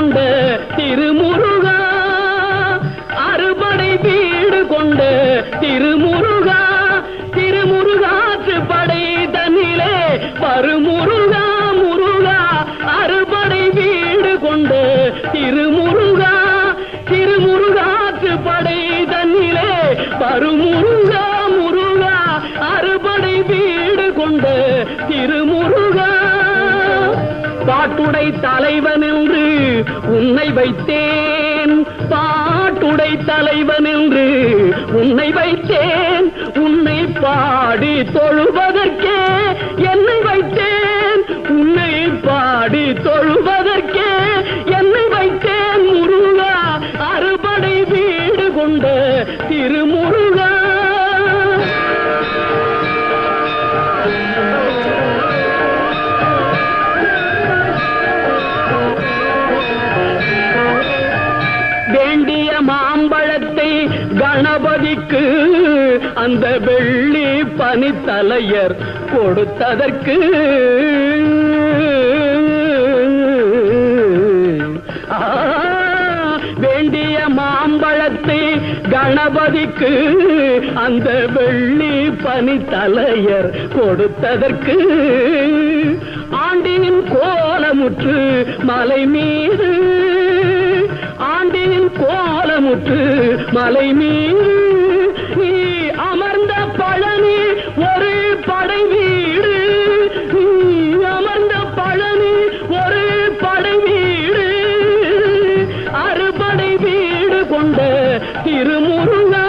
கொண்ட திருமுருகா, அறுபடை வீடு கொண்ட திருமுருகா, திருமுருகாற்று படை தன்னிலே வருமுருகா முருகா, அறுபடை வீடு கொண்ட திருமுருகா, திருமுருகாற்று படை தன்னிலே வருமுருகா முருகா, அறுபடை வீடு கொண்ட திருமுருகா. பாட்டுடை தலைவன் என்று உன்னை வைத்தேன், பாட்டுடை தலைவன் என்று உன்னை வைத்தேன், உன்னை பாடி தொழுவதற்கே என்னை வைத்தேன், உன்னை பாடி தொழுவதற்கே என்னை வைத்தேன் முருகா, அறுபடை வீடு கொண்ட திருமுருகா. வேண்டிய மாம்பழத்தை கணபதிக்கு அந்த வெள்ளி பனித்தலையர் கொடுத்ததற்கு, வேண்டிய மாம்பழத்தை கணபதிக்கு அந்த வெள்ளி பனித்தலையர் கொடுத்ததற்கு, ஆண்டின் கோலமுற்று மலை மீது, ஆண்டின் கோலமுற்று மலை மீது நீ அமர்ந்த பழனி ஒரு படை வீடு, நீ அமர்ந்த பழனி ஒரு படை வீடு, அறுபடை வீடு கொண்ட திருமுருகா.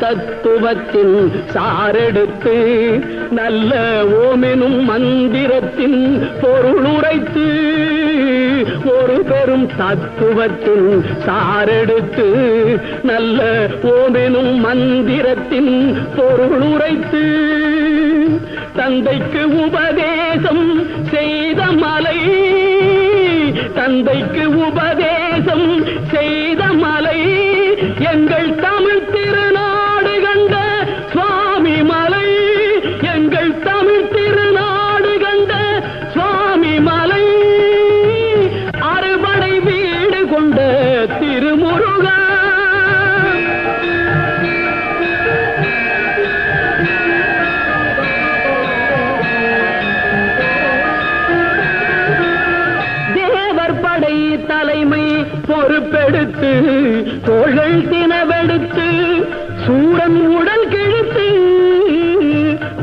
தத்துவத்தின் சாரெடுத்து நல்ல ஓமெனும் மந்திரத்தின் பொருள் உரைத்து, ஒரு பெரும் தத்துவத்தின் சாரெடுத்து நல்ல ஓமெனும் மந்திரத்தின் பொருள் உரைத்து, தந்தைக்கு உபதேசம் செய்த மலை, தந்தைக்கு உபதேசம் செய்த மலை, எங்கள் தமிழ் திருநாடு கண்ட சுவாமி மலை, எங்கள் தமிழ் திருநாடு கண்ட சுவாமி மலை, அறுபடை வீடு கொண்ட திருமுருகா. தேவர் படை தலைமை பொறுப்பெடுத்து தோள்கள் தினவெடுத்து சூரன் உடல் கிழித்து,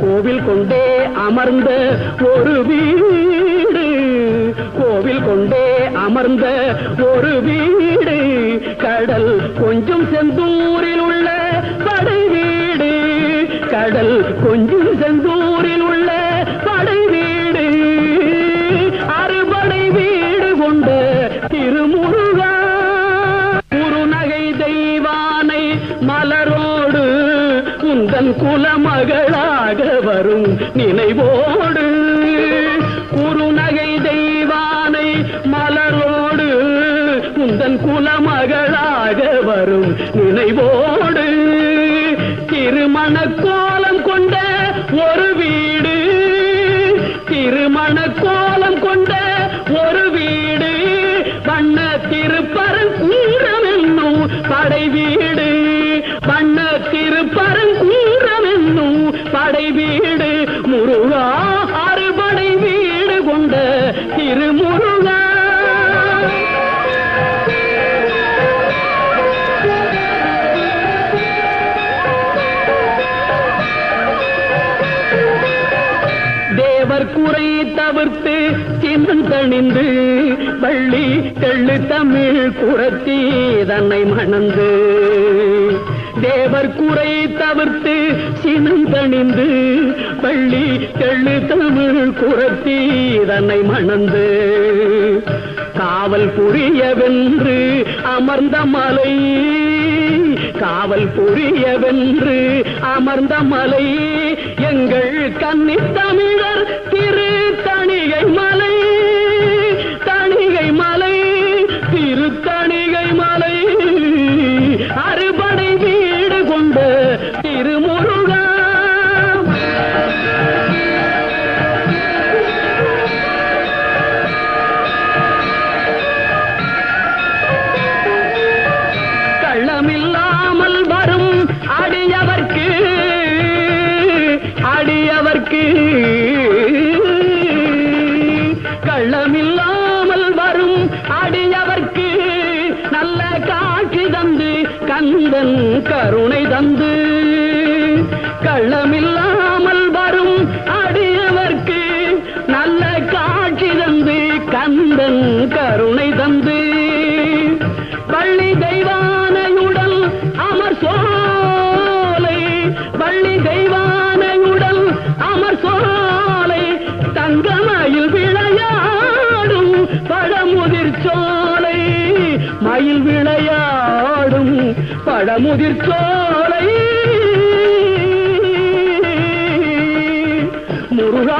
கோவில் கொண்டே அமர்ந்த ஒரு வீடு, கோவில் கொண்டே அமர்ந்த ஒரு வீடு, கடல் கொஞ்சம் செந்தூரில் உள்ள படை வீடு, கடல் கொஞ்சம் செந்தூரில் உள்ள படை வீடு, அறுபடை வீடு கொண்ட திருமுருகா. குறுநகை தெய்வானை மலரோடு உந்தன் குலமகளாக வரும் நினைவோடு, குறுநகை தெய்வானை மலரோடு உந்தன் குலமகளாக வரும் நினைவோடு, திருமண கோலம் கொண்ட ஒரு வீடு, திருமண கோலம் கொண்ட ஒரு வீடு, வண்ண திருப்பரங்குன்றம் என்னும் படை வீடு, வண்ண திருப்பரங்குன்றம் என்னும் படை வீடு, முருகா அறுபடை வீடு கொண்ட திருமுருகா. தேவர் குறை தவிர்த்து சின்னம் தணிந்து வள்ளி தெள்ளு தமிழ் குரத்தி தன்னை மணந்து, தேவர் குறை தவிர்த்து சினம் தணிந்து வள்ளி தெள்ளு தமிழ் குரத்தி தன்னை மணந்து, காவல் புரியவென்று அமர்ந்த மலை, காவல் புரியவென்று அமர்ந்த மலை, எங்கள் கன்னி தமிழர் திரு தணிகை மலை, தணிகை மலை, திரு தணிகை மலை, அறுபடை கந்தன் கருணை தந்து கள்ளமில்லாமல் வரும் அடியவர்க்கு நல்ல காட்சி தந்து கந்தன் கருணை தந்து வள்ளி தெய்வானையுடல் அமர் சோலை வள்ளி தெய்வானையுடல் அமர் சோலை தங்கமயில் விளையாடும் பழமுதிர் சோலை மயில் விளையாடும் பழமுதிர் சோலை முருகா